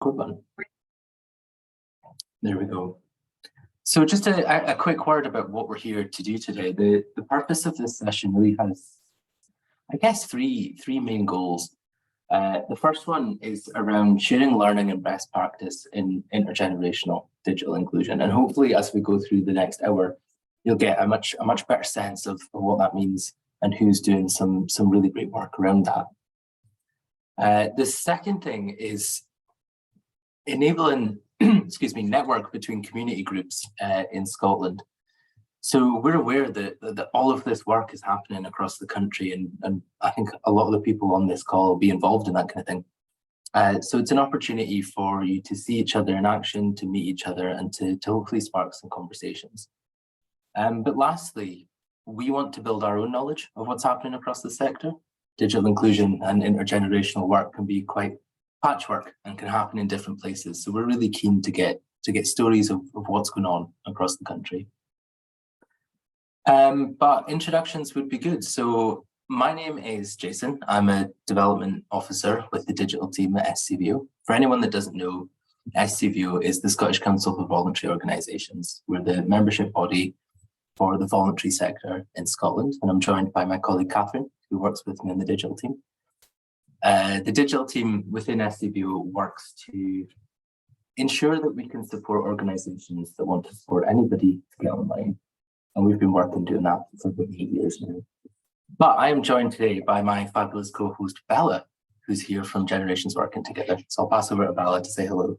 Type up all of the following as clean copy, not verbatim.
Good one. There we go. So just a quick word about what we're here to do today. The purpose of this session really has, I guess, three main goals. The first one is around sharing learning and best practice in intergenerational digital inclusion. And hopefully as we go through the next hour, you'll get a much better sense of what that means and who's doing some really great work around that. The second thing is enabling network between community groups in Scotland. So we're aware that all of this work is happening across the country, and I think a lot of the people on this call will be involved in that kind of thing. So it's an opportunity for you to see each other in action, to meet each other, and to hopefully spark some conversations. But lastly, we want to build our own knowledge of what's happening across the sector. Digital inclusion and intergenerational work can be quite patchwork and can happen in different places. So we're really keen to get stories of what's going on across the country. But introductions would be good. So my name is Jason. I'm a development officer with the digital team at SCVO. For anyone that doesn't know, SCVO is the Scottish Council for Voluntary Organisations. We're the membership body for the voluntary sector in Scotland, and I'm joined by my colleague Catherine, who works with me in the digital team. The digital team within SCVO works to ensure that we can support organisations that want to support anybody to get online. And we've been working doing that for about 8 years now. But I am joined today by my fabulous co-host Bella, who's here from Generations Working Together. So I'll pass over to Bella to say hello.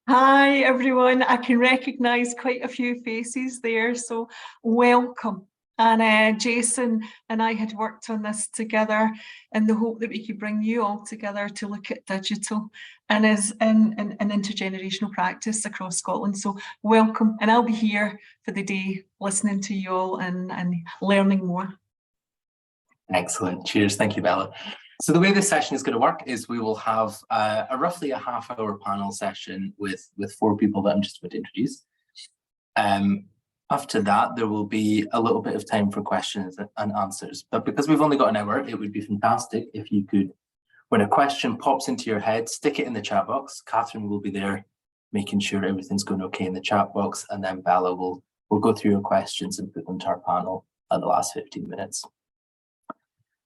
Hi everyone, I can recognise quite a few faces there, so welcome. And Jason and I had worked on this together in the hope that we could bring you all together to look at digital and as an intergenerational practice across Scotland. So welcome, and I'll be here for the day listening to you all and learning more. Excellent, cheers, thank you Bella. So the way this session is going to work is we will have roughly a half-hour panel session with 4 people that I'm just about to introduce. After that, there will be a little bit of time for questions and answers. But because we've only got an hour, it would be fantastic if you could, when a question pops into your head, stick it in the chat box. Catherine will be there making sure everything's going okay in the chat box, and then Bella will go through your questions and put them to our panel at the last 15 minutes.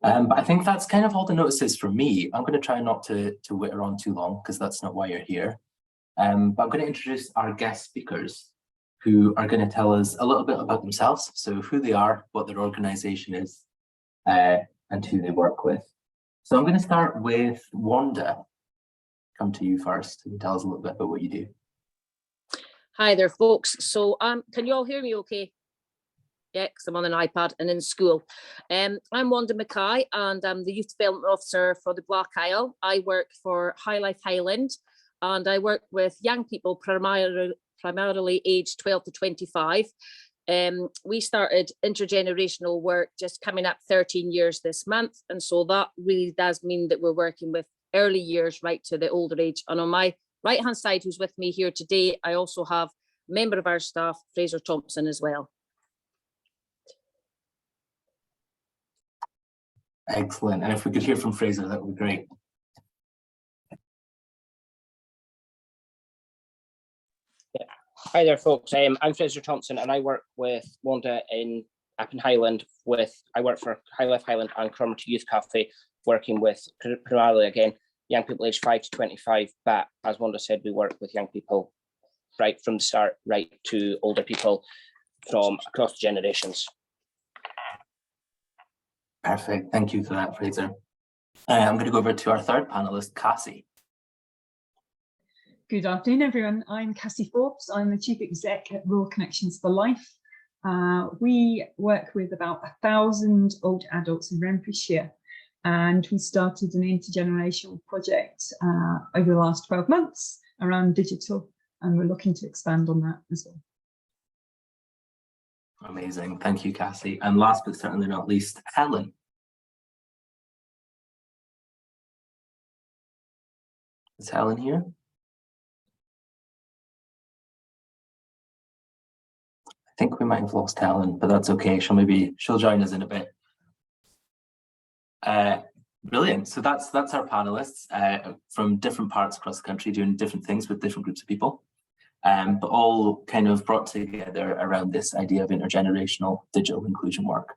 But I think that's kind of all the notices from me. I'm going to try not to witter on too long because that's not why you're here. But I'm going to introduce our guest speakers, who are going to tell us a little bit about themselves, so who they are, what their organisation is, and who they work with. So I'm going to start with Wanda. Come to you first and tell us a little bit about what you do. Hi there, folks. So can you all hear me okay? Yeah, because I'm on an iPad and in school. I'm Wanda Mackay, and I'm the Youth Development Officer for the Black Isle. I work for High Life Highland, and I work with young people primarily aged 12 to 25. We started intergenerational work just coming up 13 years this month. And so that really does mean that we're working with early years right to the older age. And on my right-hand side, who's with me here today, I also have a member of our staff, Fraser Thompson, as well. Excellent. And if we could hear from Fraser, that would be great. Hi there, folks. I'm Fraser Thompson, and I work with Wanda up in Highland. I work for High Life Highland and Cromarty Youth Cafe, working with primarily again young people aged 5 to 25. But as Wanda said, we work with young people right from the start, right to older people from across the generations. Perfect. Thank you for that, Fraser. I'm going to go over to our third panelist, Cassie. Good afternoon, everyone. I'm Cassie Forbes. I'm the Chief Exec at Rural Connections for Life. We work with about 1,000 old adults in Renfrewshire, and we started an intergenerational project over the last 12 months around digital, and we're looking to expand on that as well. Amazing. Thank you, Cassie. And last but certainly not least, Helen. Is Helen here? I think we might have lost Helen, but that's okay. She'll join us in a bit. Brilliant. So that's our panelists from different parts across the country doing different things with different groups of people, but all kind of brought together around this idea of intergenerational digital inclusion work.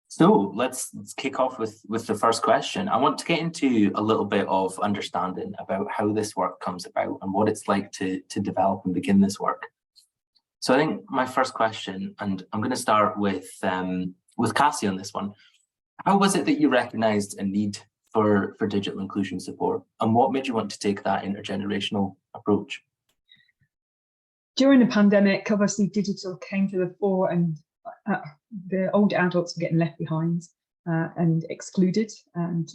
So let's kick off with the first question. I want to get into a little bit of understanding about how this work comes about and what it's like to develop and begin this work. So I think my first question, and I'm going to start with Cassie on this one. How was it that you recognized a need for digital inclusion support, and what made you want to take that intergenerational approach? During the pandemic, obviously digital came to the fore, and the older adults were getting left behind and excluded. And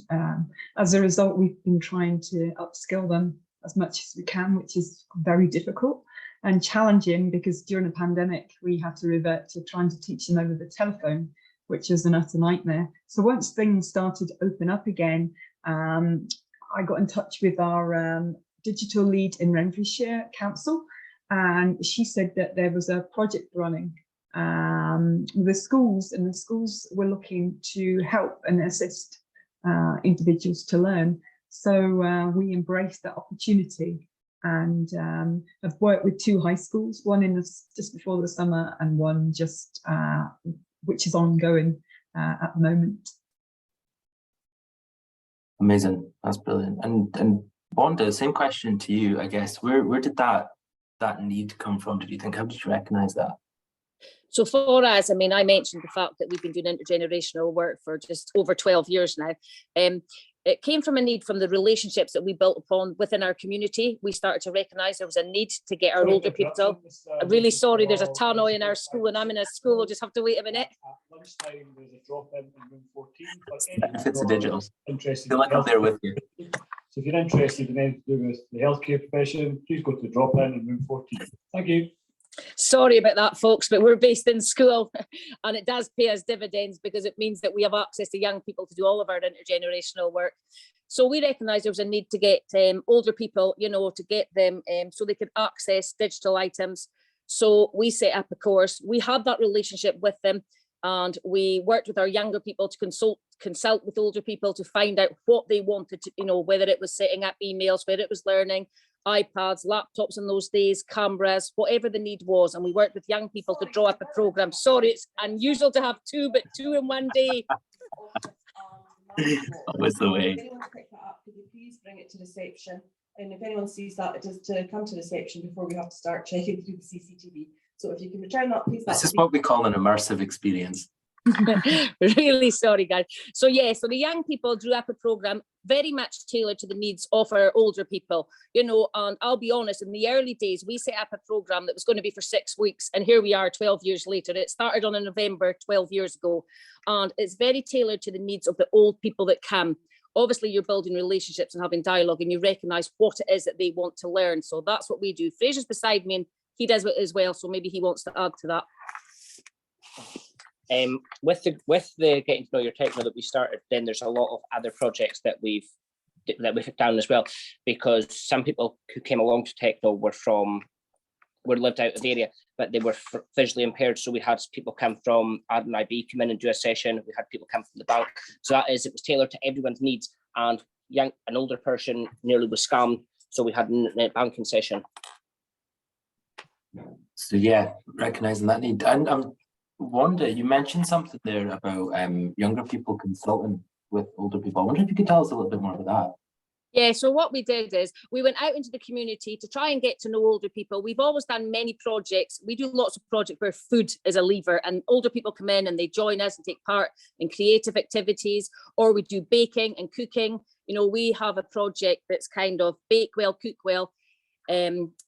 as a result, we've been trying to upskill them as much as we can, which is very difficult and challenging, because during the pandemic, we had to revert to trying to teach them over the telephone, which is an utter nightmare. So once things started to open up again, I got in touch with our digital lead in Renfrewshire Council, and she said that there was a project running with the schools, and the schools were looking to help and assist individuals to learn. So we embraced that opportunity, and I've worked with 2 high schools, one in just before the summer and one just which is ongoing at the moment. Amazing, that's brilliant. And Wanda, same question to you, I guess. Where did that need come from? Did you think? How did you recognise that? So for us, I mean, I mentioned the fact that we've been doing intergenerational work for just over 12 years now. It came from a need from the relationships that we built upon within our community. We started to recognise there was a need to get our older people. I'm really sorry, there's a tannoy in our school, and I'm in a school. We'll just have to wait a minute. At lunchtime, there's a drop in room 14. If it's a digital, interested, feel like I'm there with you. So if you're interested in anything to do with the healthcare profession, please go to the drop in room 14. Thank you. Sorry about that, folks, but we're based in school, and it does pay us dividends because it means that we have access to young people to do all of our intergenerational work. So we recognised there was a need to get older people, you know, to get them so they could access digital items. So we set up a course. We had that relationship with them, and we worked with our younger people to consult with older people to find out what they wanted to, you know, whether it was setting up emails, whether it was learning, iPads, laptops in those days, cameras, whatever the need was. And we worked with young people to draw up a programme. Sorry, it's unusual to have 2, but 2 in one day. That was the way. If anyone to pick that up, could you please bring it to reception? And if anyone sees that, it is to come to reception before we have to start checking through the CCTV. So if you can return that, please. This is what we call an immersive experience. Really sorry, guys. So yeah, so the young people drew up a programme very much tailored to the needs of our older people, you know. And I'll be honest, in the early days, we set up a programme that was going to be for 6 weeks, and here we are 12 years later. It started on in November 12 years ago, and it's very tailored to the needs of the old people that come. Obviously, you're building relationships and having dialogue, and you recognise what it is that they want to learn. So that's what we do. Fraser's beside me, and he does it as well, so maybe he wants to add to that. With the getting to know your techno that we started, then there's a lot of other projects that we've done as well, because some people who came along to techno were lived out of the area, but they were visually impaired. So we had people come from RNIB come in and do a session. We had people come from the bank. So it was tailored to everyone's needs. And an older person nearly was scammed, so we had a net banking session. So yeah, recognizing that need. And Wanda, you mentioned something there about younger people consulting with older people. I wonder if you could tell us a little bit more about that. Yeah, so what we did is we went out into the community to try and get to know older people. We've always done many projects. We do lots of projects where food is a lever, and older people come in and they join us and take part in creative activities, or we do baking and cooking. You know, we have a project that's kind of bake well, cook well,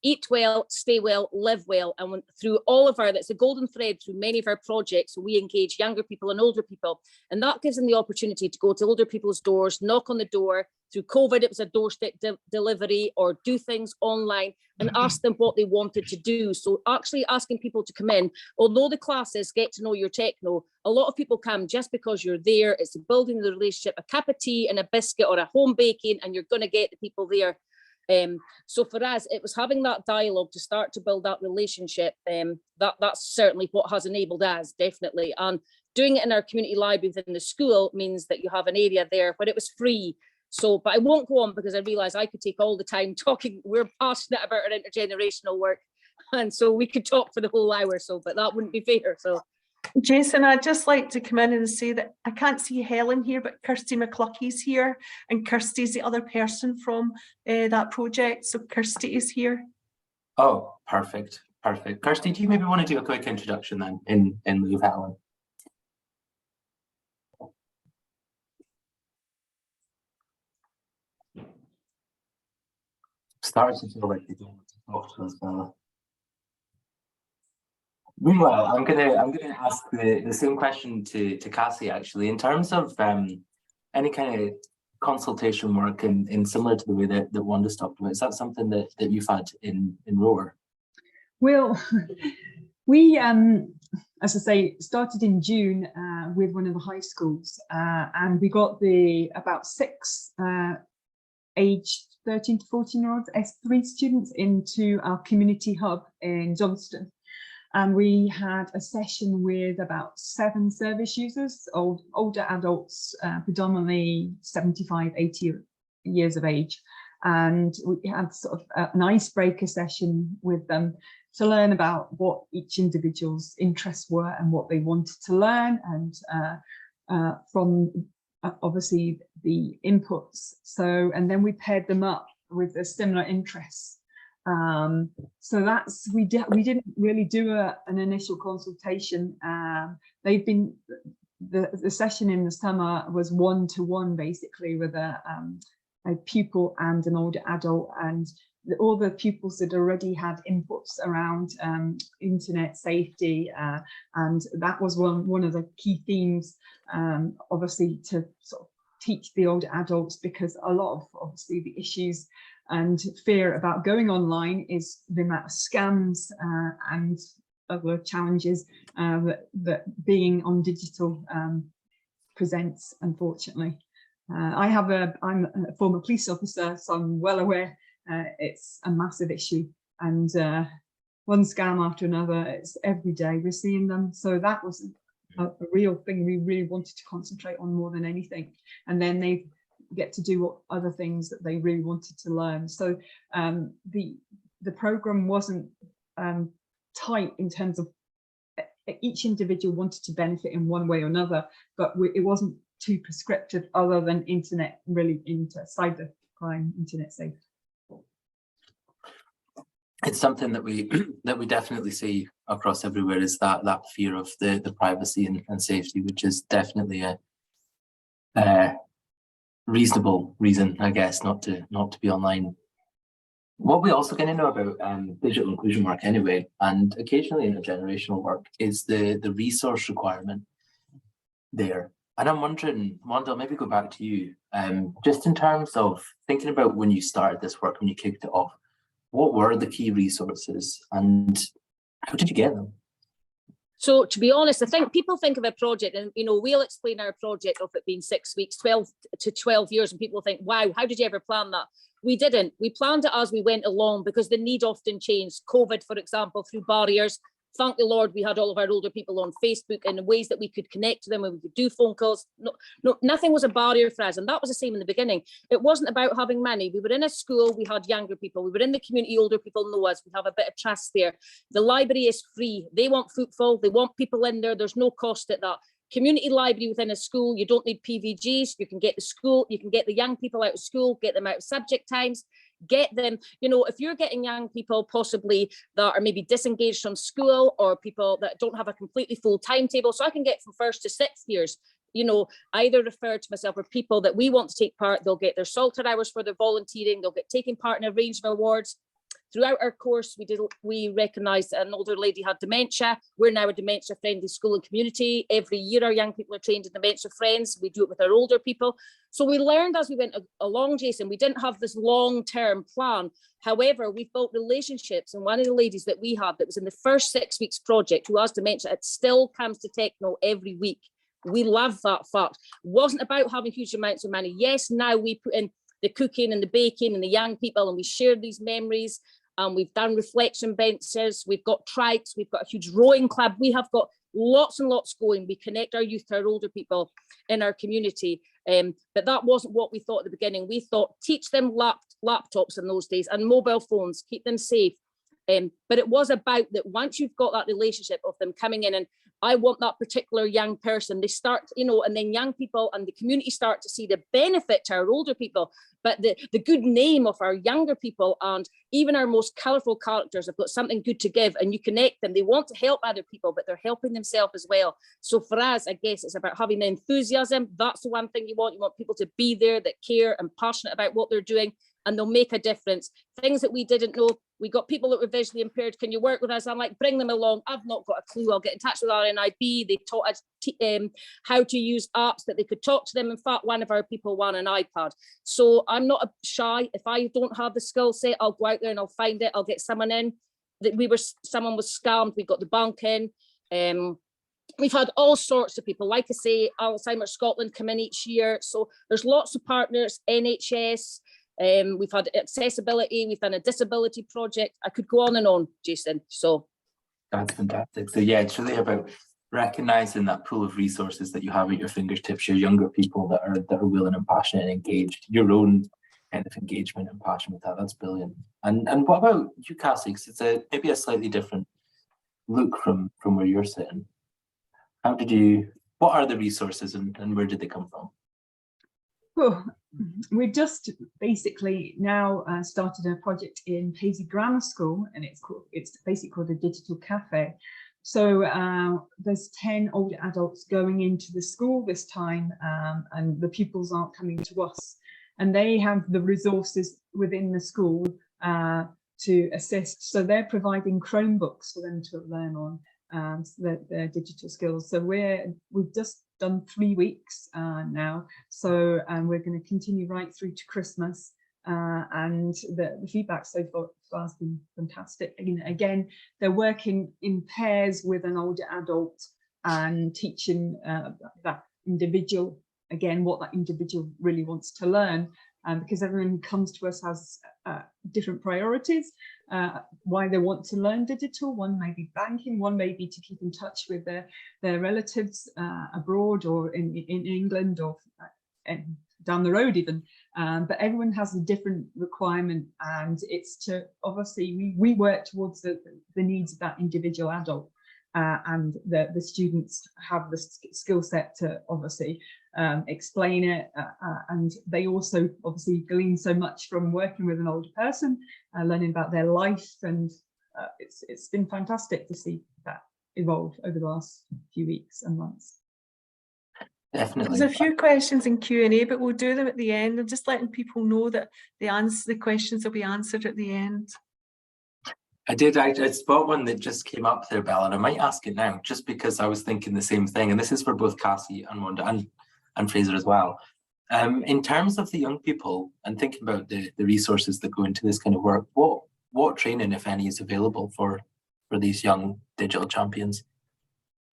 eat well, stay well, live well. And through all of that's a golden thread through many of our projects. We engage younger people and older people, and that gives them the opportunity to go to older people's doors, knock on the door. Through COVID, it was a doorstep delivery, or do things online and ask them what they wanted to do. So actually asking people to come in, although the classes get to know your techno, a lot of people come just because you're there. It's building the relationship, a cup of tea and a biscuit or a home baking, and you're going to get the people there. So for us, it was having that dialogue to start to build that relationship. That's certainly what has enabled us, definitely. And doing it in our community library within the school means that you have an area there where it was free. So, but I won't go on because I realise I could take all the time talking. We're passionate about our intergenerational work, and so we could talk for the whole hour. So, but that wouldn't be fair. So, Jason, I'd just like to come in and say that I can't see Helen here, but Kirsty McClucky's here, and Kirsty's the other person from that project. So Kirsty is here. Oh, perfect, perfect. Kirsty, do you maybe want to do a quick introduction then in lieu of Helen? Starting to feel like they don't want to talk to us now. Meanwhile, I'm gonna ask the same question to Cassie, actually, in terms of any kind of consultation work in similar to the way that Wanda's talked about. Is that something that you've had in Roar? Well, we, as I say, started in June with one of the high schools, and we got about 6 aged 13 to 14-year-olds S3 students into our community hub in Johnston. And we had a session with about 7 service users, older adults, predominantly 75, 80 years of age. And we had sort of an icebreaker session with them to learn about what each individual's interests were and what they wanted to learn, and from obviously the inputs. So, and then we paired them up with a similar interests. So that's, we didn't really do an initial consultation. They've been, the session in the summer was 1-to-1 basically with a pupil and an older adult, and all the pupils that already had inputs around internet safety, and that was one of the key themes, obviously, to sort of teach the older adults, because a lot of obviously the issues and fear about going online is the amount of scams and other challenges that being on digital presents, unfortunately. I'm a former police officer, so I'm well aware it's a massive issue, and one scam after another, it's every day we're seeing them. So that was a real thing we really wanted to concentrate on more than anything. And then they get to do other things that they really wanted to learn. So the program wasn't tight in terms of each individual wanted to benefit in one way or another, but it wasn't too prescriptive, other than internet, really into cyber crime, internet safety. It's something that we definitely see across everywhere, is that fear of the privacy and safety, which is definitely a reasonable reason, I guess, not to be online. What we also kind of know about digital inclusion work anyway, and occasionally intergenerational work, is the resource requirement there. And I'm wondering, Wanda, I'll maybe go back to you, just in terms of thinking about when you started this work, when you kicked it off, what were the key resources and how did you get them? So to be honest, I think people think of a project, and we'll explain our project of it being 6 weeks, 12 to 12 years, and people think, wow, how did you ever plan that? We didn't. We planned it as we went along, because the need often changed. COVID, for example, through barriers. Thank the Lord we had all of our older people on Facebook in ways that we could connect to them, and we could do phone calls. No, nothing was a barrier for us, and that was the same in the beginning. It wasn't about having money. We were in a school, we had younger people. We were in the community, older people know us. We have a bit of trust there. The library is free. They want footfall. They want people in there. There's no cost at that. Community library within a school, you don't need PVGs. You can get the young people out of school, get them out of subject times. Get them, if you're getting young people possibly that are maybe disengaged from school, or people that don't have a completely full timetable. So I can get from 1st to 6th years, either referred to myself, or people that we want to take part, they'll get their Salter hours for their volunteering, they'll get taking part in a range of awards. Throughout our course, we recognised that an older lady had dementia. We're now a dementia-friendly school and community. Every year, our young people are trained in Dementia Friends. We do it with our older people. So we learned as we went along, Jason. We didn't have this long-term plan. However, we've built relationships, and one of the ladies that we had that was in the first 6 weeks project, who has dementia, it still comes to Techno every week. We love that fact. It wasn't about having huge amounts of money. Yes, now we put in the cooking and the baking and the young people, and we shared these memories. We've done reflection benches, we've got trikes, we've got a huge rowing club. We have got lots and lots going. We connect our youth to our older people in our community. But that wasn't what we thought at the beginning. We thought teach them laptops in those days and mobile phones, keep them safe. But it was about that once you've got that relationship of them coming in and I want that particular young person, they start, you know, and then young people and the community start to see the benefit to our older people, but the good name of our younger people, and even our most colourful characters have got something good to give, and you connect them. They want to help other people, but they're helping themselves as well. So for us, I guess it's about having the enthusiasm. That's the one thing you want. You want people to be there that care and passionate about what they're doing, and they'll make a difference. Things that we didn't know, we got people that were visually impaired. Can you work with us? I'm like, bring them along. I've not got a clue. I'll get in touch with RNIB. They taught us how to use apps that they could talk to them. In fact, one of our people won an iPad. So I'm not shy. If I don't have the skill set, I'll go out there and I'll find it. I'll get someone in. Someone was scammed. We got the bank in. We've had all sorts of people. Like I say, Alzheimer's Scotland come in each year. So there's lots of partners, NHS. We've had accessibility, we've done a disability project. I could go on, Jason. So that's fantastic. So yeah, it's really about recognizing that pool of resources that you have at your fingertips, your younger people that are willing and passionate and engaged, your own kind of engagement and passion with that. That's brilliant. And what about you, Cassie? Because it's maybe a slightly different look from where you're sitting. What are the resources and where did they come from? Well, we've just basically now started a project in Paisley Grammar School, and it's basically called a digital cafe. So there's 10 older adults going into the school this time, and the pupils aren't coming to us, and they have the resources within the school to assist. So they're providing Chromebooks for them to learn on their digital skills. So we've just done 3 weeks now, so we're going to continue right through to Christmas, and the feedback so far has been fantastic. Again, they're working in pairs with an older adult and teaching that individual again what that individual really wants to learn, because everyone comes to us has different priorities, why they want to learn digital. One may be banking, one may be to keep in touch with their relatives abroad or in England or down the road even, but everyone has a different requirement, and it's to obviously we work towards the needs of that individual adult, and the students have the skill set to obviously explain it, and they also obviously glean so much from working with an older person, learning about their life, and it's been fantastic to see that evolve over the last few weeks and months. Definitely. There's a few questions in Q&A, but we'll do them at the end, and just letting people know that the questions will be answered at the end. I spot one that just came up there, Bella, and I might ask it now, just because I was thinking the same thing, and this is for both Cassie and Wanda and Fraser as well. In terms of the young people and thinking about the resources that go into this kind of work, what training, if any, is available for these young digital champions?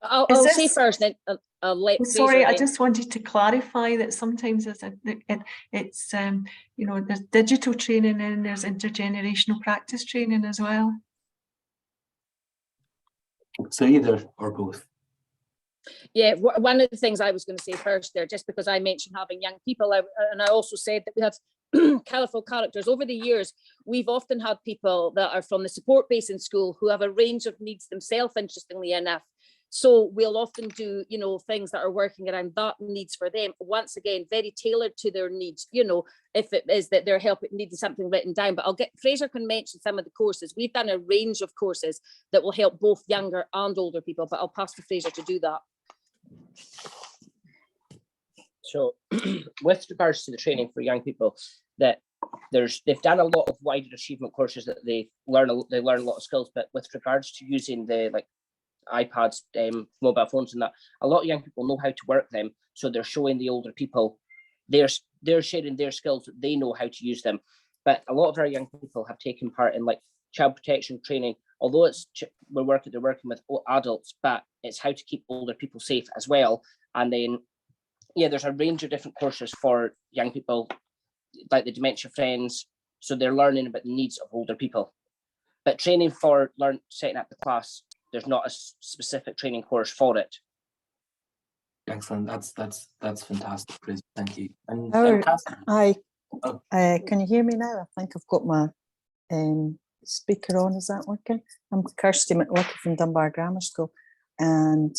I'll say first, then I'll let Fraser. Sorry, I just wanted to clarify that sometimes it's you know, there's digital training and there's intergenerational practice training as well. So either or both. Yeah, one of the things I was going to say first there, just because I mentioned having young people, and I also said that we have colourful characters. Over the years, we've often had people that are from the support base in school who have a range of needs themselves, interestingly enough. So we'll often do, you know, things that are working around that needs for them. Once again, very tailored to their needs, you know, if it is that they're needing something written down. But Fraser can mention some of the courses. We've done a range of courses that will help both younger and older people, but I'll pass to Fraser to do that. So with regards to the training for young people, that they've done a lot of wider achievement courses that they learn a lot of skills, but with regards to using the iPads, mobile phones and that, a lot of young people know how to work them, so they're showing the older people, they're sharing their skills, that they know how to use them. But a lot of our young people have taken part in child protection training, although they're working with adults, but it's how to keep older people safe as well. And then there's a range of different courses for young people like the dementia friends, so they're learning about the needs of older people. But training for setting up the class, there's not a specific training course for it. Excellent. That's fantastic, Chris. Thank you. And Cassie? Oh. Can you hear me now? I think I've got my speaker on. Is that working? I'm Kirsty McLucky from Dunbar Grammar School, and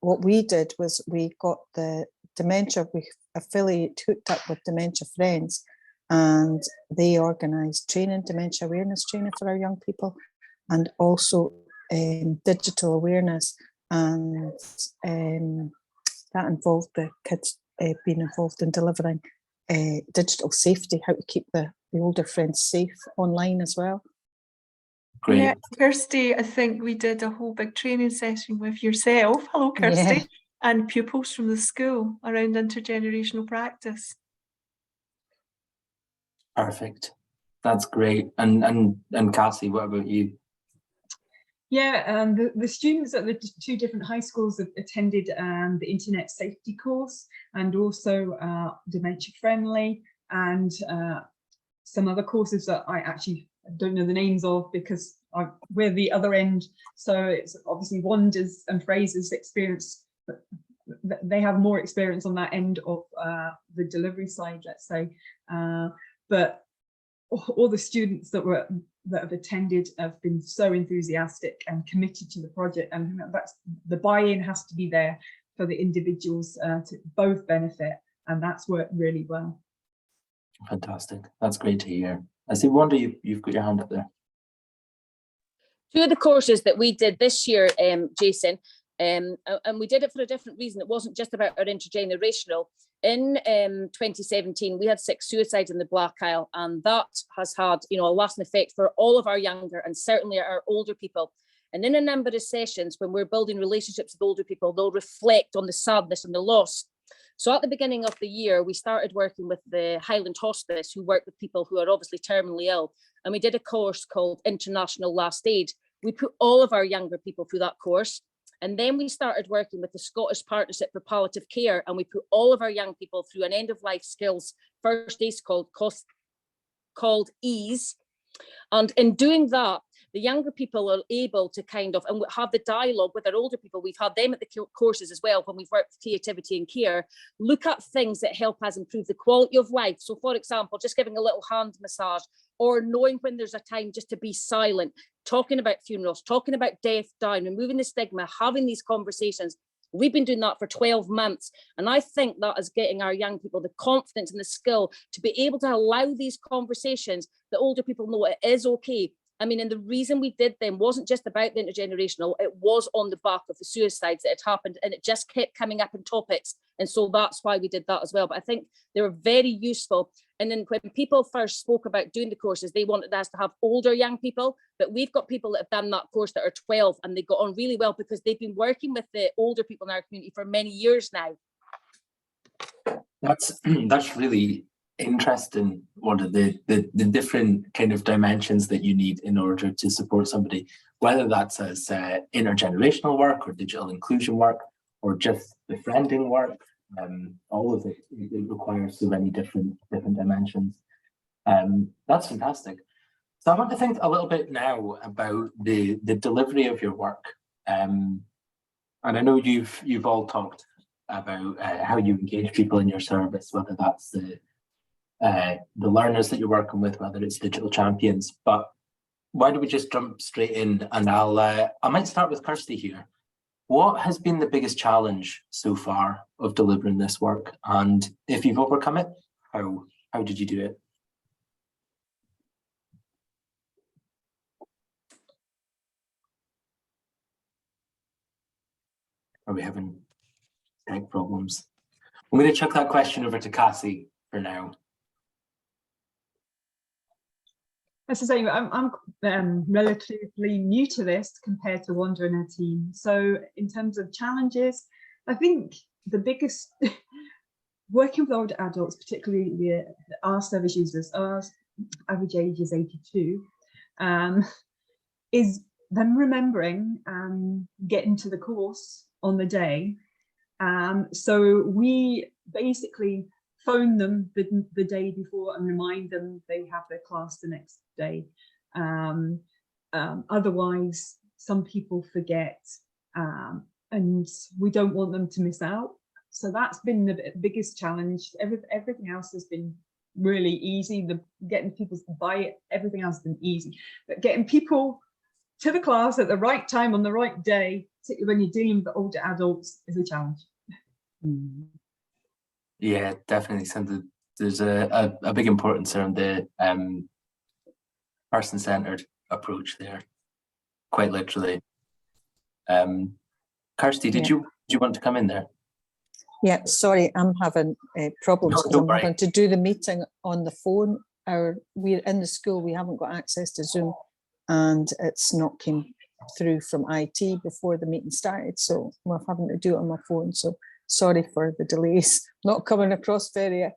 what we did was we got the dementia. We hooked up with Dementia Friends, and they organised training, dementia awareness training for our young people, and also digital awareness, and that involved the kids being involved in delivering digital safety, how to keep the older friends safe online as well. Great. Yeah, Kirsty, I think we did a whole big training session with yourself, hello Kirsty, Yeah. and pupils from the school around intergenerational practice. Perfect. That's great. And Cassie, what about you? Yeah, the students at the two different high schools have attended the internet safety course, and also dementia friendly, and some other courses that I actually don't know the names of because we're the other end. So it's obviously Wanda's and Fraser's experience, but they have more experience on that end of the delivery side, let's say. But all the students that have attended have been so enthusiastic and committed to the project, and that's the buy-in has to be there for the individuals to both benefit, and that's worked really well. Fantastic. That's great to hear. I see, Wanda, you've got your hand up there. Two of the courses that we did this year, Jason, and we did it for a different reason. It wasn't just about our intergenerational. In 2017, we had 6 suicides in the Black Isle, and that has had, a lasting effect for all of our younger and certainly our older people. And in a number of sessions, when we're building relationships with older people, they'll reflect on the sadness and the loss. So at the beginning of the year, we started working with the Highland Hospice, who work with people who are obviously terminally ill. And we did a course called International Last Aid. We put all of our younger people through that course. And then we started working with the Scottish Partnership for Palliative Care, and we put all of our young people through an end-of-life skills first aid called EASE. And in doing that, the younger people are able to kind of, and have the dialogue with our older people. We've had them at the courses as well when we've worked with creativity and care, look at things that help us improve the quality of life. So for example, just giving a little hand massage, or knowing when there's a time just to be silent, talking about funerals, talking about death, dying, removing the stigma, having these conversations. We've been doing that for 12 months. And I think that is getting our young people the confidence and the skill to be able to allow these conversations that older people know it is okay. I mean, and the reason we did them wasn't just about the intergenerational, it was on the back of the suicides that had happened, and it just kept coming up in topics. And so that's why we did that as well. But I think they were very useful. And then when people first spoke about doing the courses, they wanted us to have older young people, but we've got people that have done that course that are 12, and they got on really well because they've been working with the older people in our community for many years now. That's really interesting. One of the different kind of dimensions that you need in order to support somebody, whether that's as intergenerational work or digital inclusion work or just befriending work. All of it requires so many different dimensions. That's fantastic. So I want to think a little bit now about the delivery of your work. And I know you've all talked about how you engage people in your service, whether that's the learners that you're working with, whether it's digital champions. But why don't we just jump straight in? And I might start with Kirsty here. What has been the biggest challenge so far of delivering this work? And if you've overcome it, how did you do it? Are we having tech problems? I'm going to chuck that question over to Cassie for now. As I say, I'm relatively new to this compared to Wanda and her team. So in terms of challenges, I think the biggest, working with older adults, particularly our service users, our average age is 82, is them remembering getting to the course on the day. So we basically phone them the day before and remind them they have their class the next day. Otherwise, some people forget, and we don't want them to miss out. So that's been the biggest challenge. Everything else has been really easy. Getting people to buy it, everything else has been easy. But getting people to the class at the right time on the right day, particularly when you're dealing with the older adults, is a challenge. Yeah, definitely. There's a big importance around the person-centered approach there, quite literally. Kirsty, did you want to come in there? Yeah, sorry, I'm having problems No, because don't I'm worry. having to do the meeting on the phone. We're in the school, we haven't got access to Zoom, and it's not came through from IT before the meeting started, so we're having to do it on my phone. So sorry for the delays, not coming across very,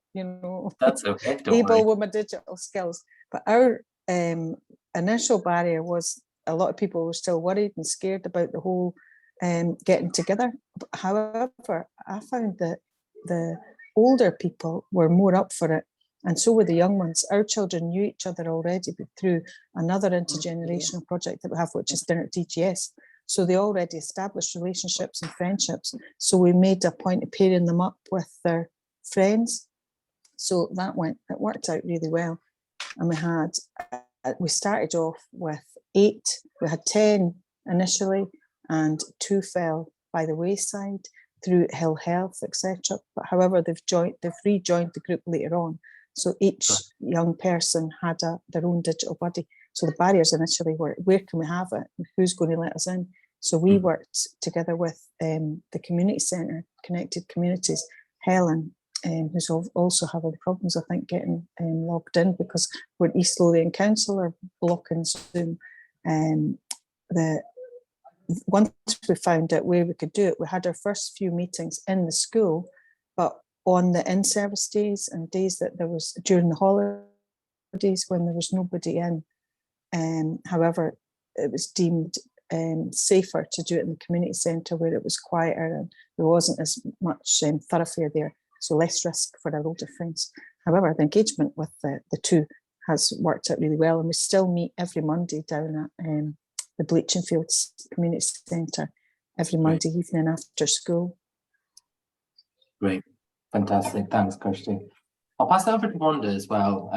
That's okay. Don't able worry. with my digital skills. But our initial barrier was a lot of people were still worried and scared about the whole getting together. However, I found that the older people were more up for it, and so were the young ones. Our children knew each other already through another intergenerational project that we have, which is Dinner at DGS. So they already established relationships and friendships. So we made a point of pairing them up with their friends. So it worked out really well. And we started off with 8. We had 10 initially, and 2 fell by the wayside through Hill Health, etc. But however, they've rejoined the group later on. So each young person had their own digital buddy. So the barriers initially were, where can we have it? Who's going to let us in? So we worked together with the community centre, Connected Communities, Helen, who's also having problems, I think, getting logged in because we're in East Lothian Council are blocking Zoom. Once we found out where we could do it, we had our first few meetings in the school, but on the in-service days and days that there was during the holidays when there was nobody in. However, it was deemed safer to do it in the community centre where it was quieter and there wasn't as much thoroughfare there, so less risk for our older friends. However, the engagement with the 2 has worked out really well, and we still meet every Monday down at the Bleaching Fields Community Centre every Monday evening after school. Great, fantastic. Thanks, Kirsty. I'll pass it over to Wanda as well.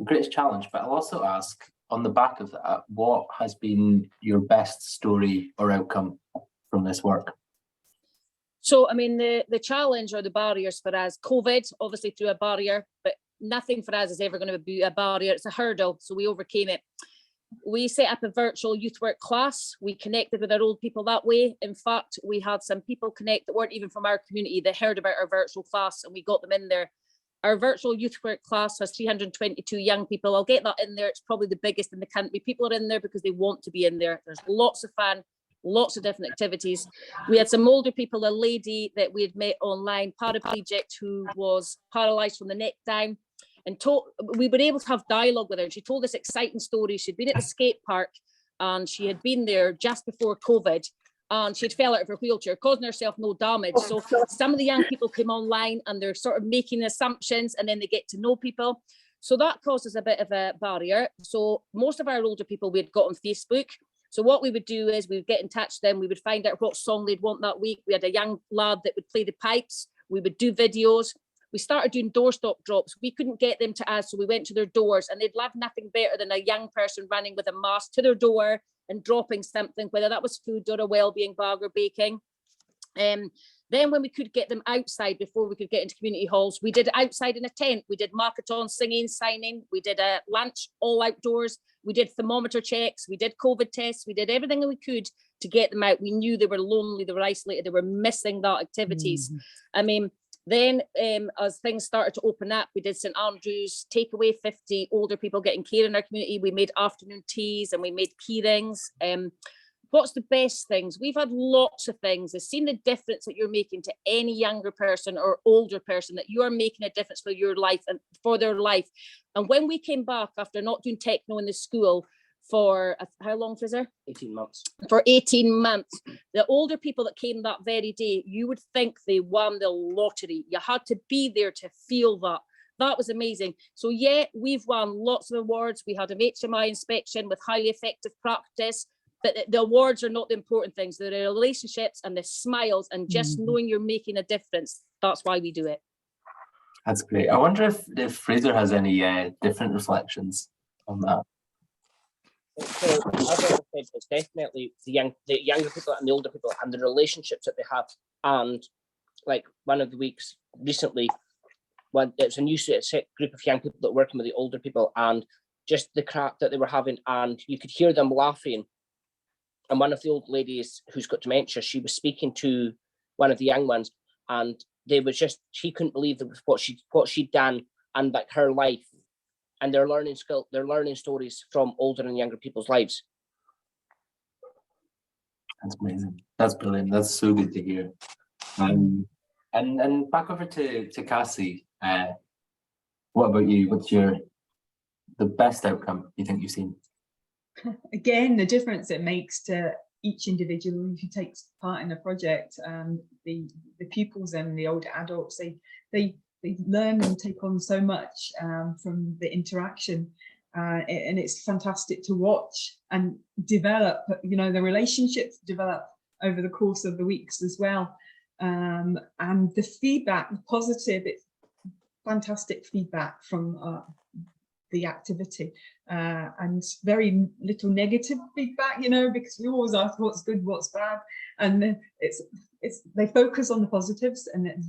Greatest challenge, but I'll also ask on the back of that, what has been your best story or outcome from this work? So, I mean, the challenge or the barriers for us, COVID obviously threw a barrier, but nothing for us is ever going to be a barrier. It's a hurdle, so we overcame it. We set up a virtual youth work class. We connected with our old people that way. In fact, we had some people connect that weren't even from our community. They heard about our virtual class and we got them in there. Our virtual youth work class has 322 young people. I'll get that in there. It's probably the biggest in the country. People are in there because they want to be in there. There's lots of fun, lots of different activities. We had some older people, a lady that we had met online, paraplegic, who was paralysed from the neck down. And we were able to have dialogue with her. And she told us exciting stories. She'd been at the skate park and she had been there just before COVID and she'd fell out of her wheelchair, causing herself no damage. So some of the young people came online and they're sort of making assumptions and then they get to know people. So that causes a bit of a barrier. So most of our older people we had got on Facebook. So what we would do is we would get in touch with them. We would find out what song they'd want that week. We had a young lad that would play the pipes. We would do videos. We started doing doorstop drops. We couldn't get them to us, so we went to their doors, and they'd love nothing better than a young person running with a mask to their door and dropping something, whether that was food or a wellbeing bag or baking. Then when we could get them outside before we could get into community halls, we did outside in a tent. We did marketing, singing, signing. We did a lunch all outdoors. We did thermometer checks. We did COVID tests. We did everything that we could to get them out. We knew they were lonely, they were isolated, they were missing that activities. I mean, then as things started to open up, we did St Andrews, take away 50 older people getting care in our community. We made afternoon teas and we made key rings. What's the best things? We've had lots of things. I've seen the difference that you're making to any younger person or older person, that you are making a difference for your life and for their life. And when we came back after not doing techno in the school, for how long, Fraser? 18 months. For 18 months. The older people that came that very day, you would think they won the lottery. You had to be there to feel that. That was amazing. So yeah, we've won lots of awards. We had an HMI inspection with highly effective practice, but the awards are not the important things. They're the relationships and the smiles and just knowing you're making a difference. That's why we do it. That's great. I wonder if Fraser has any different reflections on that. So as I said, it's definitely the younger people and the older people and the relationships that they have. And like one of the weeks recently, when it's a new set group of young people that are working with the older people, and just the crack that they were having, and you could hear them laughing. And one of the old ladies who's got dementia, she was speaking to one of the young ones, and they was just, she couldn't believe what she'd done and like her life. And they're learning stories from older and younger people's lives. That's amazing. That's brilliant. That's so good to hear. And back over to Cassie. What about you? What's the best outcome you think you've seen? Again, the difference it makes to each individual who takes part in a project, the pupils and the older adults, they learn and take on so much from the interaction, and it's fantastic to watch and develop. You know, the relationships develop over the course of the weeks as well, and the feedback, the positive, it's fantastic feedback from the activity, and very little negative feedback, you know, because we always ask what's good, what's bad, and it's they focus on the positives, and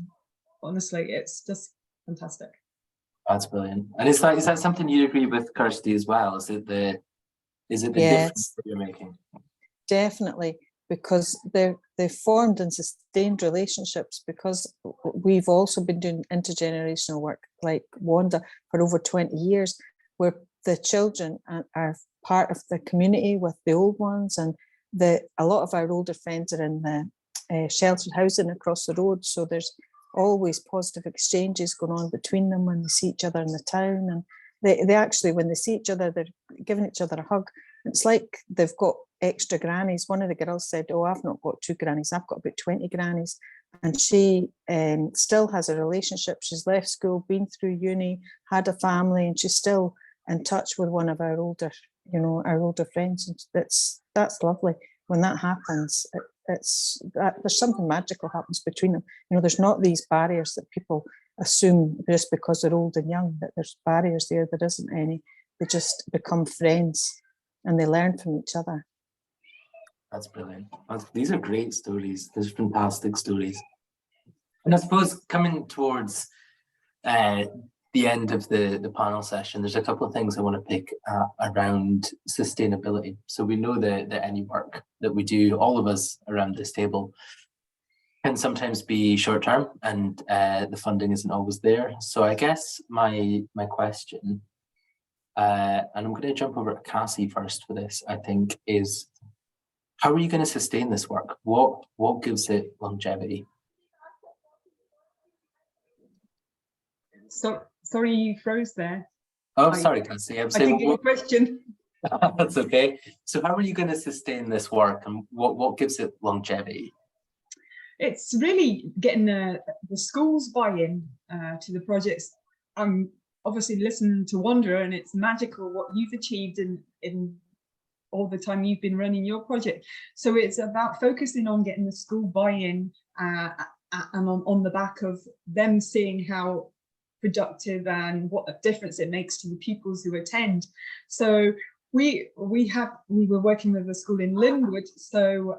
honestly, it's just fantastic. That's brilliant. And is that something you agree with, Kirsty, as well? Is it the difference that you're making? Definitely, because they've formed and sustained relationships, because we've also been doing intergenerational work like Wanda for over 20 years, where the children are part of the community with the old ones, and a lot of our older friends are in the sheltered housing across the road, so there's always positive exchanges going on between them when they see each other in the town. And they actually, when they see each other, they're giving each other a hug. It's like they've got extra grannies. One of the girls said, "Oh, I've not got 2 grannies, I've got about 20 grannies." And she still has a relationship. She's left school, been through uni, had a family, and she's still in touch with one of our older, our older friends. And that's lovely. When that happens, there's something magical happens between them. There's not these barriers that people assume just because they're old and young, that there's barriers there. There isn't any. They just become friends and they learn from each other. That's brilliant. These are great stories. These are fantastic stories. And I suppose coming towards the end of the panel session, there's a couple of things I want to pick around sustainability. So we know that any work that we do, all of us around this table, can sometimes be short-term, and the funding isn't always there. So I guess my question, and I'm going to jump over to Cassie first for this, I think, is how are you going to sustain this work? What gives it longevity? So sorry, you froze there. Oh, sorry, Cassie. I didn't get your question. That's okay. So how are you going to sustain this work, and what gives it longevity? It's really getting the schools buy-in to the projects. I'm obviously listening to Wanda, and it's magical what you've achieved in all the time you've been running your project. So it's about focusing on getting the school buy-in, and on the back of them seeing how productive and what a difference it makes to the pupils who attend. So we were working with a school in Linwood, so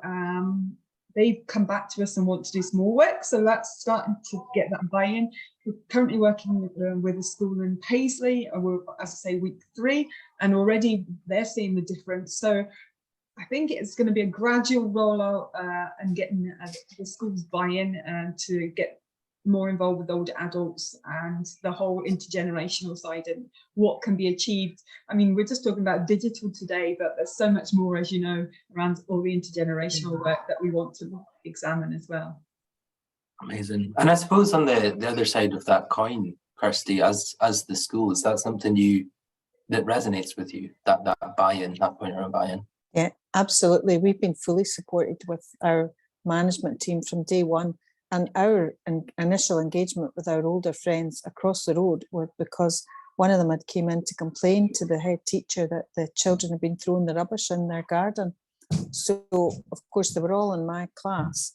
they've come back to us and want to do some more work, so that's starting to get that buy-in. We're currently working with a school in Paisley, we're, as I say, week 3, and already they're seeing the difference. So I think it's going to be a gradual rollout, and getting the schools buy-in to get more involved with older adults and the whole intergenerational side and what can be achieved. I mean, we're just talking about digital today, but there's so much more, as you know, around all the intergenerational work that we want to examine as well. Amazing. And I suppose on the other side of that coin, Kirsty, as the school, is that something you that resonates with you, that buy-in, that point around buy-in? Yeah, absolutely. We've been fully supported with our management team from day one, and our initial engagement with our older friends across the road were because one of them had came in to complain to the head teacher that the children had been throwing the rubbish in their garden. So of course they were all in my class,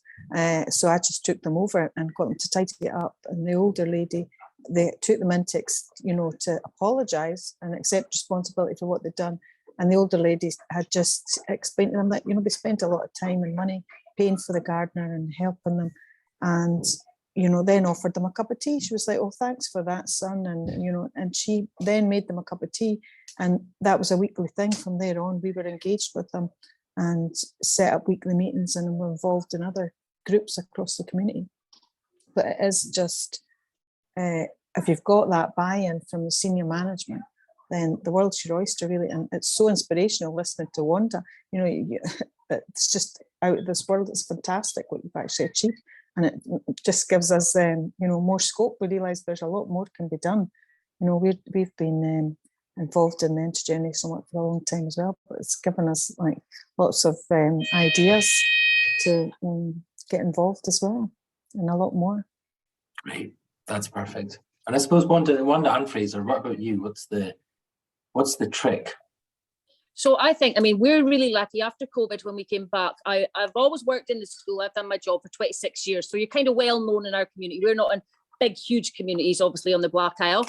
so I just took them over and got them to tidy it up. And the older lady, they took them in to, to apologise and accept responsibility for what they'd done. And the older ladies had just explained to them that, they spent a lot of time and money paying for the gardener and helping them. And, then offered them a cup of tea. She was like, oh, thanks for that, son. And, and she then made them a cup of tea. And that was a weekly thing from there on. We were engaged with them and set up weekly meetings and were involved in other groups across the community. But it is just, if you've got that buy-in from the senior management, then the world's your oyster, really. And it's so inspirational listening to Wanda. It's just out of this world. It's fantastic what you've actually achieved. And it just gives us, more scope. We realise there's a lot more can be done. We've been involved in the intergenerational work for a long time as well, but it's given us lots of ideas to get involved as well, and a lot more. Great, that's perfect. And I suppose Wanda and Fraser, what about you? What's the trick? So I think, we're really lucky after COVID when we came back. I've always worked in the school. I've done my job for 26 years. So you're kind of well known in our community. We're not in big, huge communities, obviously, on the Black Isle.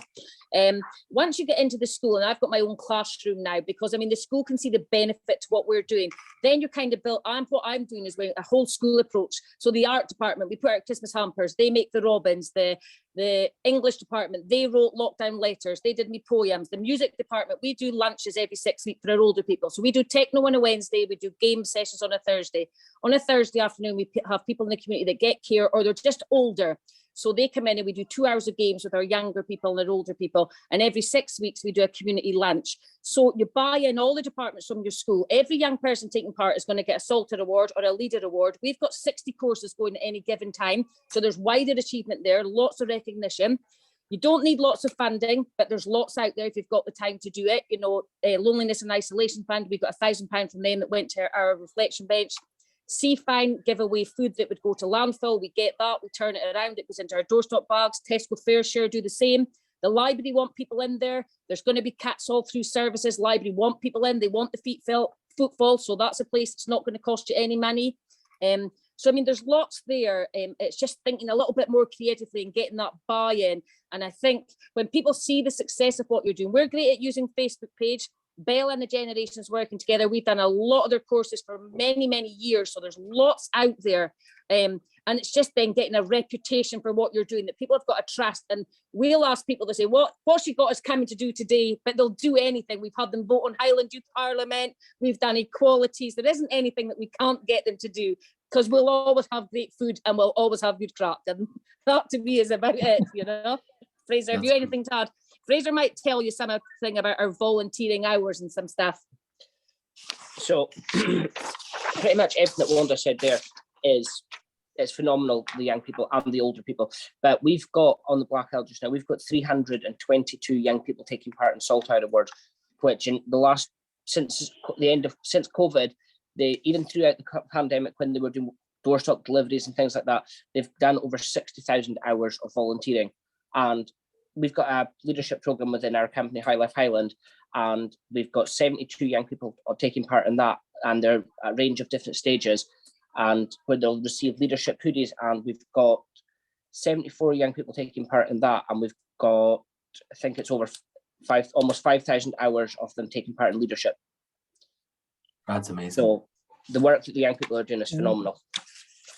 Once you get into the school, and I've got my own classroom now, because the school can see the benefit to what we're doing. Then you're kind of built, what I'm doing is a whole school approach. So the art department, we put out Christmas hampers, they make the robins. The English department, they wrote lockdown letters, they did me poems. The music department, we do lunches every 6 weeks for our older people. So we do techno on a Wednesday, we do game sessions on a Thursday. On a Thursday afternoon, we have people in the community that get care, or they're just older. So they come in and we do 2 hours of games with our younger people and our older people. And every 6 weeks we do a community lunch. So you buy in all the departments from your school. Every young person taking part is going to get a Salter Award or a Leader Award. We've got 60 courses going at any given time. So there's wider achievement there, lots of recognition. You don't need lots of funding, but there's lots out there if you've got the time to do it. Loneliness and Isolation Fund, we've got £1,000 from them that went to our reflection bench. Seafine give away food that would go to landfill. We get that, we turn it around, it goes into our doorstop bags. Tesco Fair Share do the same. The library want people in there. There's going to be cats all through services. Library want people in, they want the footfall. So that's a place that's not going to cost you any money. So there's lots there. It's just thinking a little bit more creatively and getting that buy-in. And I think when people see the success of what you're doing, we're great at using Facebook page. Bella and the Generations working together. We've done a lot of their courses for many, many years. So there's lots out there. And it's just then getting a reputation for what you're doing, that people have got a trust. And we'll ask people to say, what's you got us coming to do today? But they'll do anything. We've had them vote on Highland Youth Parliament. We've done equalities. There isn't anything that we can't get them to do, because we'll always have great food and we'll always have good craft. And that to me is about it, Fraser, have you anything to add? Fraser might tell you something about our volunteering hours and some stuff. So pretty much everything that Wanda said there it's phenomenal, the young people and the older people. But we've got on the Black Isle just now, we've got 322 young people taking part in Salt Out Awards, which in the last, since COVID, even throughout the pandemic, when they were doing doorstop deliveries and things like that, they've done over 60,000 hours of volunteering. And we've got a leadership program within our company, High Life Highland, and we've got 72 young people taking part in that, and they're a range of different stages, and where they'll receive leadership hoodies. And we've got 74 young people taking part in that, and we've got, I think it's over almost 5,000 hours of them taking part in leadership. That's amazing. So the work that the young people are doing is phenomenal.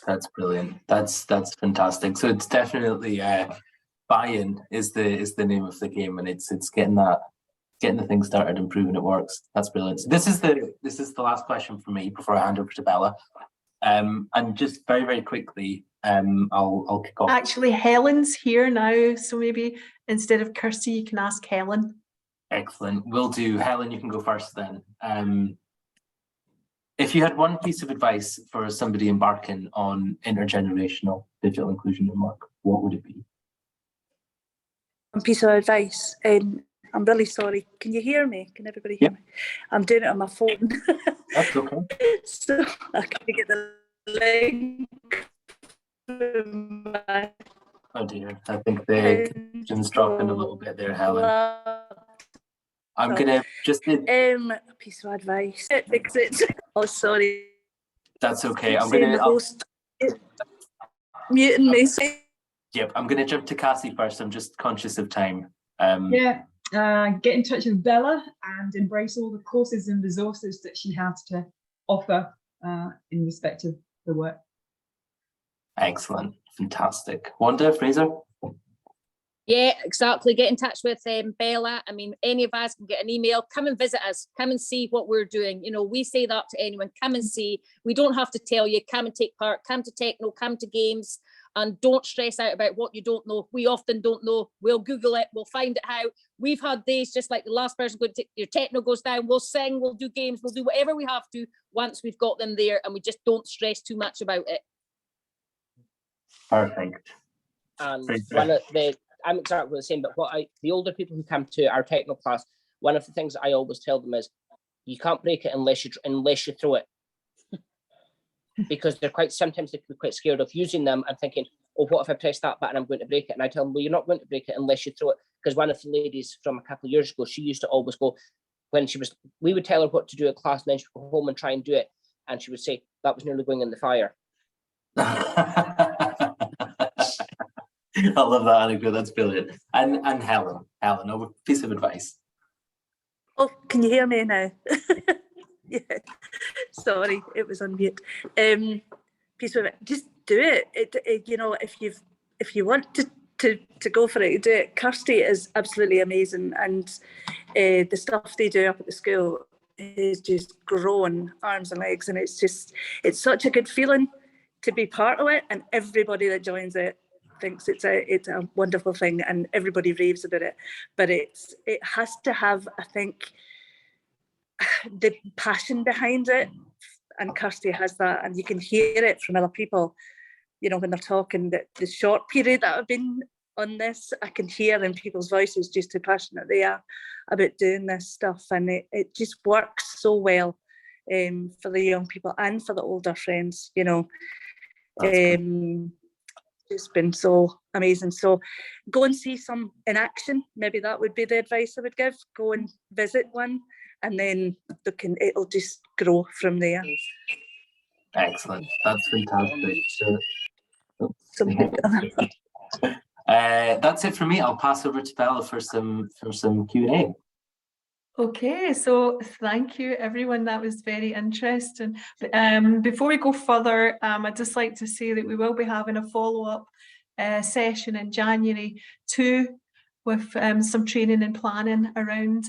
That's brilliant. That's fantastic. So it's definitely buy-in is the name of the game, and it's getting the thing started and proving it works. That's brilliant. So this is the last question for me before I hand over to Bella. And just very, very quickly, I'll kick off. Actually, Helen's here now, so maybe instead of Kirsty, you can ask Helen. Excellent. Will do. Helen, you can go first then. If you had one piece of advice for somebody embarking on intergenerational digital inclusion in work, what would it be? One piece of advice, I I'm really sorry. Can you hear me? Can everybody hear Yep. me? I'm doing it on my phone. That's okay. So I can get the link. from my Oh dear, I think the connection's dropping a little bit there, Helen. I'm gonna just. A piece of advice. Oh, sorry. That's okay. I'm Saying gonna. the host muting me. Yep, I'm gonna jump to Cassie first. I'm just conscious of time. Yeah, get in touch with Bella and embrace all the courses and resources that she has to offer in respect of the work. Excellent, fantastic. Wanda, Fraser? Yeah, exactly. Get in touch with Bella. I mean, any of us can get an email. Come and visit us. Come and see what we're doing. You know, we say that to anyone. Come and see. We don't have to tell you. Come and take part. Come to techno. Come to games. And don't stress out about what you don't know. We often don't know. We'll Google it. We'll find it how. We've had days just like the last person going to your techno goes down. We'll sing. We'll do games. We'll do whatever we have to once we've got them there, and we just don't stress too much about it. Perfect. And one of the, I'm exactly the same, but the older people who come to our techno class, one of the things that I always tell them is, you can't break it unless you throw it. Because sometimes they can be quite scared of using them and thinking, oh, what if I press that button, I'm going to break it. And I tell them, well, you're not going to break it unless you throw it. Because one of the ladies from a couple of years ago, she used to always go, we would tell her what to do at class, and then she'd go home and try and do it. And she would say, that was nearly going in the fire. I love that anecdote. That's brilliant. And Helen, a piece of advice. Oh, can you hear me now? Yeah, sorry, it was on mute. Piece of it, just do it. You know, if you want to go for it, do it. Kirsty is absolutely amazing, and the stuff they do up at the school is just growing arms and legs, and it's such a good feeling to be part of it, and everybody that joins it thinks it's a wonderful thing, and everybody raves about it. But it has to have, I think, the passion behind it, and Kirsty has that, and you can hear it from other people, you know, when they're talking. That the short period that I've been on this, I can hear in people's voices just how passionate they are about doing this stuff, and it just works so well for the young people and for the older friends, you know. It's been so amazing. So go and see some in action. Maybe that would be the advice I would give. Go and visit one, and then it'll just grow from there. Excellent. That's fantastic. That's it for me. I'll pass over to Bella for some Q&A. Okay, so thank you everyone, that was very interesting. Before we go further, I'd just like to say that we will be having a follow-up session in January too, with some training and planning around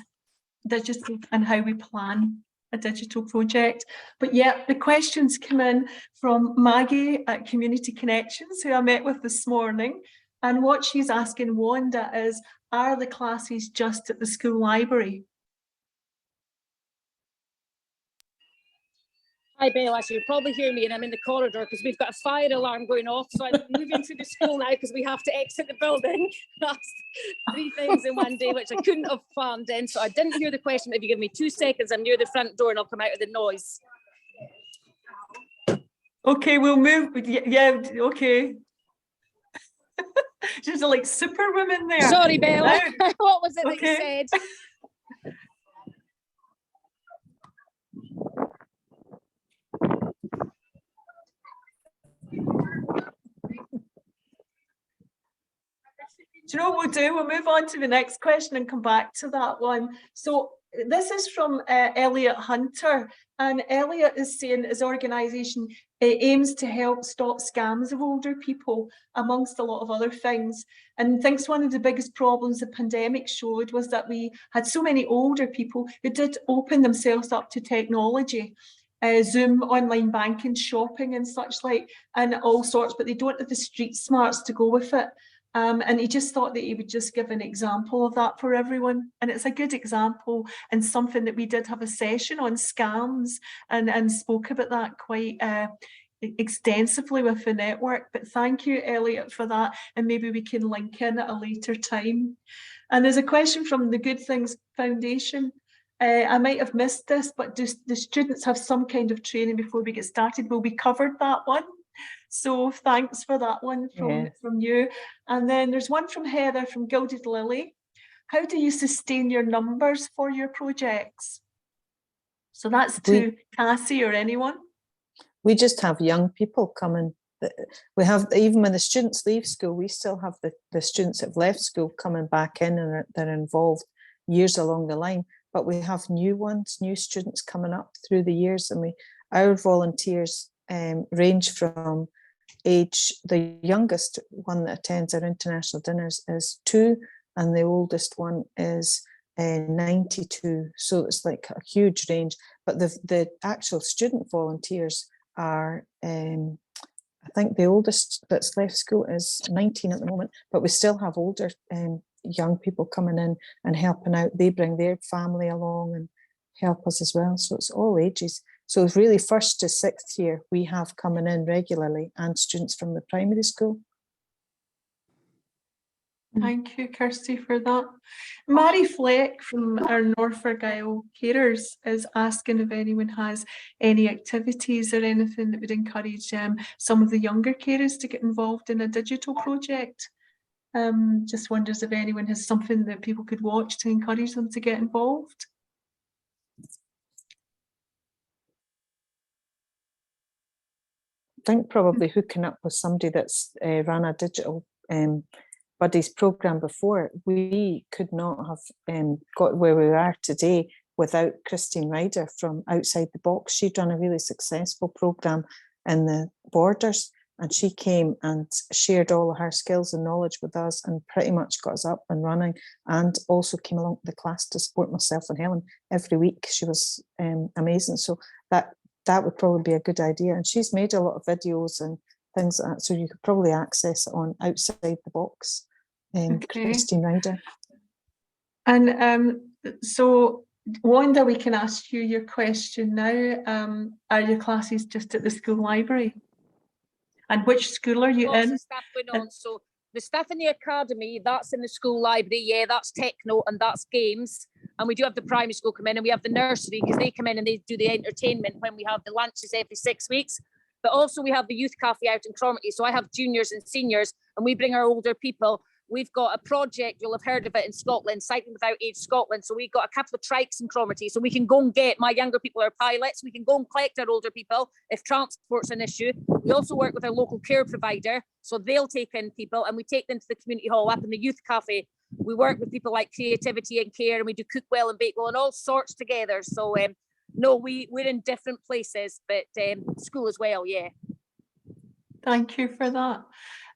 digital and how we plan a digital project. But yeah, the questions come in from Maggie at Community Connections, who I met with this morning, and what she's asking Wanda is, are the classes just at the school library? Hi Bella, so you probably hear me and I'm in the corridor because we've got a fire alarm going off, so I'm moving through the school now because we have to exit the building. That's 3 things in one day, which I couldn't have planned in, so I didn't hear the question. If you give me 2 seconds, I'm near the front door and I'll come out of the noise. Okay, we'll move. Yeah, okay. She's like superwoman there. Sorry Bella, No. what was it Okay. that you said? Do you know what we'll do? We'll move on to the next question and come back to that one. So this is from Elliot Hunter, and Elliot is saying his organisation aims to help stop scams of older people, amongst a lot of other things, and thinks one of the biggest problems the pandemic showed was that we had so many older people who did open themselves up to technology. Zoom, online banking, shopping and such like, and all sorts, but they don't have the street smarts to go with it. And he just thought that he would just give an example of that for everyone. And it's a good example and something that we did have a session on scams and spoke about that quite extensively with the network. But thank you, Elliot, for that. And maybe we can link in at a later time. And there's a question from the Good Things Foundation. I might have missed this, but do the students have some kind of training before we get started? Will we cover that one? So thanks for that one from you. And then there's one from Heather from Gilded Lily. How do you sustain your numbers for your projects? So that's to Cassie or anyone. We just have young people coming. We have, even when the students leave school, we still have the students that have left school coming back in, and they're involved years along the line. But we have new ones, new students coming up through the years, and our volunteers range from age. The youngest one that attends our international dinners is 2, and the oldest one is 92. So it's like a huge range. But the actual student volunteers are, I think the oldest that's left school is 19 at the moment, but we still have older young people coming in and helping out. They bring their family along and help us as well. So it's all ages. So it's really 1st to 6th year we have coming in regularly, and students from the primary school. Thank you, Kirsty, for that. Mary Fleck from our Norfolk Isle carers is asking if anyone has any activities or anything that would encourage some of the younger carers to get involved in a digital project. Just wonders if anyone has something that people could watch to encourage them to get involved. I think probably hooking up with somebody that's run a digital Buddies program before. We could not have got where we are today without Christine Ryder from Outside the Box. She'd done a really successful program in the Borders, and she came and shared all of her skills and knowledge with us and pretty much got us up and running, and also came along to the class to support myself and Helen every week. She was amazing. So that would probably be a good idea. And she's made a lot of videos and things like that, so you could probably access it on Outside the Box. Christine Ryder. And so Wanda, we can ask you your question now. Are your classes just at the school library? And which school are you in? Stuff going on. So the stuff in the academy, that's in the school library. Yeah, that's techno and that's games. And we do have the primary school come in, and we have the nursery because they come in and they do the entertainment when we have the lunches every 6 weeks. But also we have the youth cafe out in Cromarty. So I have juniors and seniors, and we bring our older people. We've got a project, you'll have heard of it in Scotland, Cycling Without Age Scotland. So we've got a couple of trikes in Cromarty. So we can go and get, my younger people are pilots, we can go and collect our older people if transport's an issue. We also work with our local care provider. So they'll take in people, and we take them to the community hall up in the youth cafe. We work with people like Creativity and Care, and we do Cook Well and Bake Well and all sorts together. So no, we're in different places, but school as well, yeah. Thank you for that.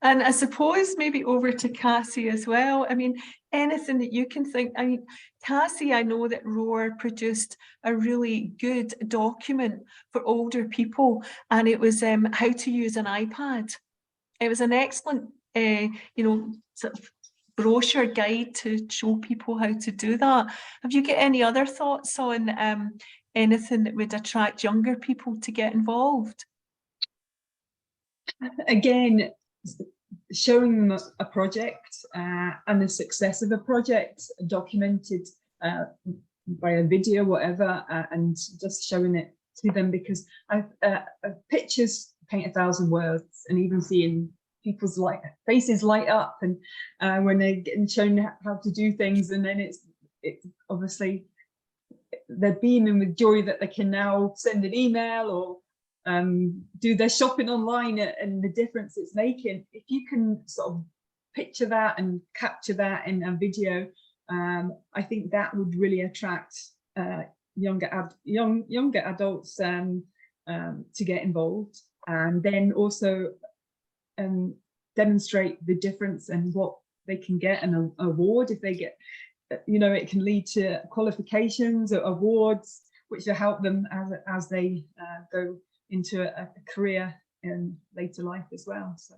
And I suppose maybe over to Cassie as well. I mean, anything that you can think. I mean, Cassie, I know that Roar produced a really good document for older people, and it was how to use an iPad. It was an excellent, sort of brochure guide to show people how to do that. Have you got any other thoughts on anything that would attract younger people to get involved? Again, showing them a project and the success of a project documented by a video, whatever, and just showing it to them, because pictures paint 1,000 words, and even seeing people's faces light up and when they're getting shown how to do things, and then it's obviously they're beaming with joy that they can now send an email or do their shopping online, and the difference it's making. If you can sort of picture that and capture that in a video, I think that would really attract younger adults to get involved, and then also demonstrate the difference and what they can get an award if they get, it can lead to qualifications or awards which will help them as they go into a career in later life as well. So,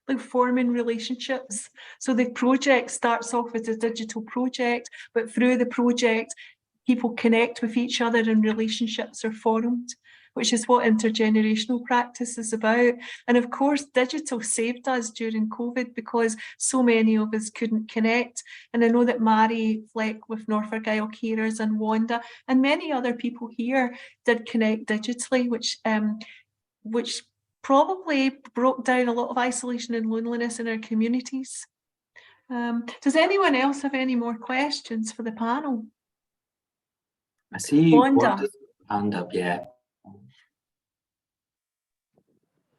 like forming relationships. So the project starts off as a digital project, but through the project, people connect with each other and relationships are formed. which is what intergenerational practice is about. And of course, digital saved us during COVID because so many of us couldn't connect. And I know that Mary Fleck with North Argyll Carers and Wanda and many other people here did connect digitally, which probably broke down a lot of isolation and loneliness in our communities. Does anyone else have any more questions for the panel? I see Wanda. Wanda's hand up, yeah.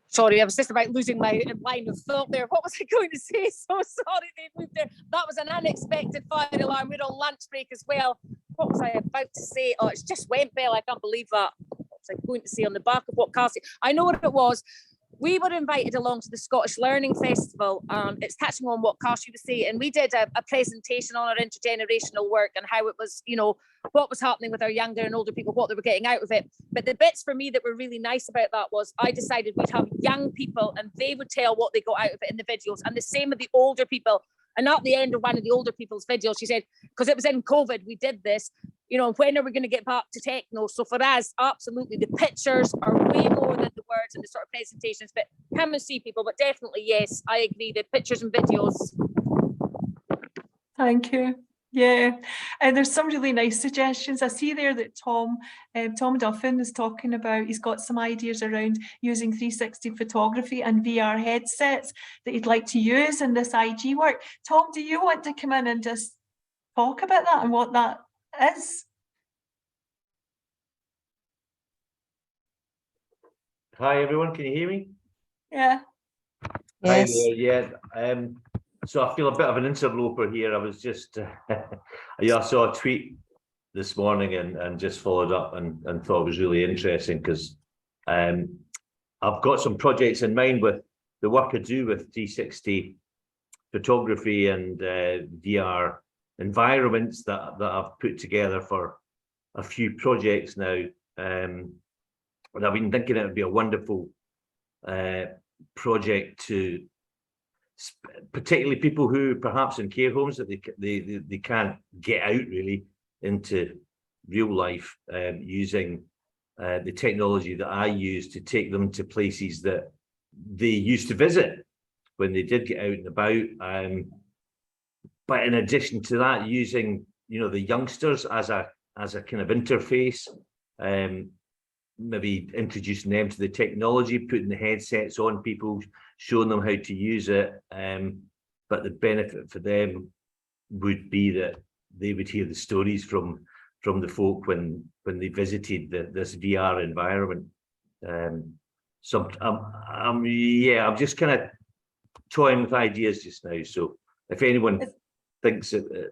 Sorry, I was just about losing my line of thought there. What was I going to say? So sorry, they moved there. That was an unexpected fire alarm. We're on lunch break as well. What was I about to say? Oh, it's just went, Bell. I can't believe that. What was I going to say on the back of what Cassie? I know what it was. We were invited along to the Scottish Learning Festival. It's touching on what Cassie was saying, and we did a presentation on our intergenerational work and how it was, you know, what was happening with our younger and older people, what they were getting out of it. But the bits for me that were really nice about that was I decided we'd have young people and they would tell what they got out of it in the videos, and the same with the older people. And at the end of one of the older people's videos, she said, because it was in COVID, we did this, you know, when are we going to get back to techno? So for us, absolutely, the pictures are way more than the words and the sort of presentations, but come and see people. But definitely, yes, I agree, the pictures and videos. Thank you. Yeah, and there's some really nice suggestions. I see there that Tom Duffin is talking about, he's got some ideas around using 360 photography and VR headsets that he'd like to use in this IG work. Tom, do you want to come in and just talk about that and what that is? Hi everyone, can you hear me? Yeah. Yes. Hi there, yeah. So I feel a bit of an interloper here. I was just, yeah, I saw a tweet this morning and just followed up and thought it was really interesting because I've got some projects in mind with the work I do with 360 photography and VR environments that I've put together for a few projects now. And I've been thinking it would be a wonderful project to, particularly people who perhaps in care homes that they can't get out really into real life, using the technology that I use to take them to places that they used to visit when they did get out and about. But in addition to that, using, you know, the youngsters as a kind of interface, maybe introducing them to the technology, putting the headsets on people, showing them how to use it. But the benefit for them would be that they would hear the stories from the folk when they visited this VR environment. So I'm just kind of toying with ideas just now. So if anyone thinks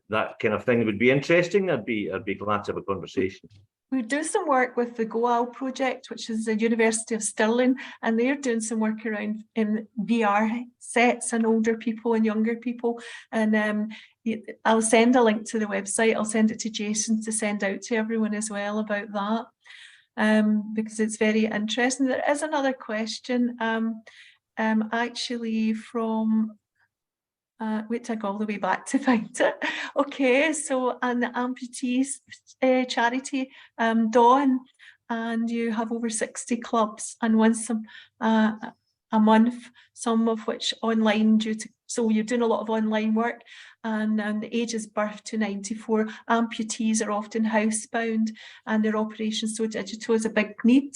that kind of thing would be interesting, I'd be glad to have a conversation. We do some work with the GoAL project, which is the University of Stirling, and they're doing some work around in VR sets and older people and younger people. And I'll send a link to the website. I'll send it to Jason to send out to everyone as well about that, because it's very interesting. There is another question actually from wait till I go all the way back to find it. Okay, so on the amputees charity, Dawn, and you have over 60 clubs and once a month, some of which online so you're doing a lot of online work, and the ages birth to 94. Amputees are often housebound and their operations so digital is a big need.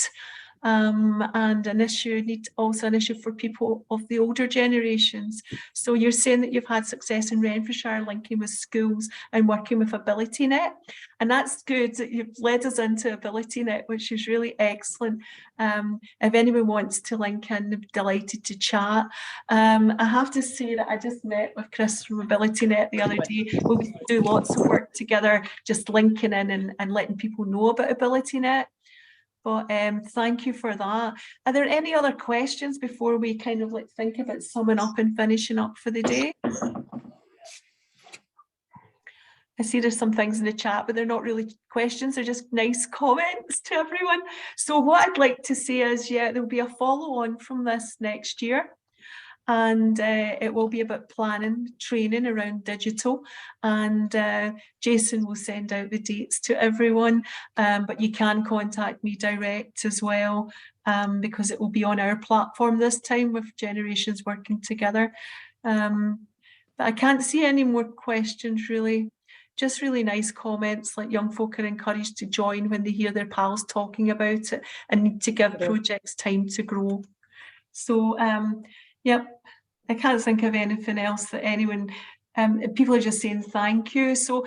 And an issue for people of the older generations. So you're saying that you've had success in Renfrewshire linking with schools and working with AbilityNet, and that's good that you've led us into AbilityNet, which is really excellent. If anyone wants to link in, I'm delighted to chat. I have to say that I just met with Chris from AbilityNet the other day. We do lots of work together, just linking in and letting people know about AbilityNet. But thank you for that. Are there any other questions before we kind of like think about summing up and finishing up for the day? I see there's some things in the chat, but they're not really questions. They're just nice comments to everyone. So what I'd like to say is, yeah, there'll be a follow on from this next year. and it will be about planning, training around digital, and Jason will send out the dates to everyone, but you can contact me direct as well, because it will be on our platform this time with Generations working together. But I can't see any more questions really. Just really nice comments, like young folk are encouraged to join when they hear their pals talking about it and need to give projects time to grow. So yep, I can't think of anything else that anyone, people are just saying thank you. So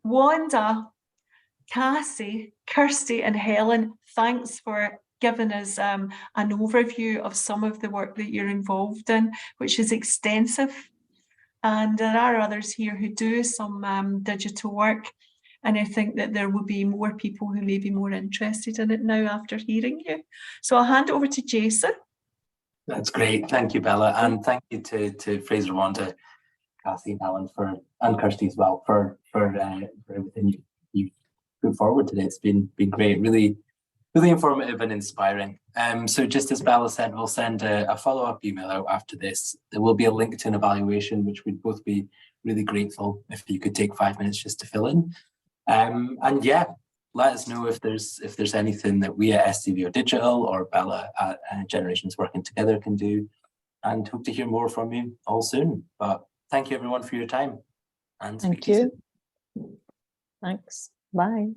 Wanda, Cassie, Kirsty and Helen, thanks for giving us an overview of some of the work that you're involved in, which is extensive. And there are others here who do some digital work. And I think that there will be more people who may be more interested in it now after hearing you. So I'll hand over to Jason. That's great. Thank you, Bella. And thank you to Fraser, Wanda, Cassie and Alan and Kirsty as well for everything you put forward today. It's been great, really informative and inspiring. So just as Bella said, we'll send a follow-up email out after this. There will be a link to an evaluation, which we'd both be really grateful if you could take 5 minutes just to fill in. And yeah, let us know if there's anything that we at STVO Digital or Bella at Generations Working Together can do, and hope to hear more from you all soon. But thank you everyone for your time. And thank you. Thanks. Bye.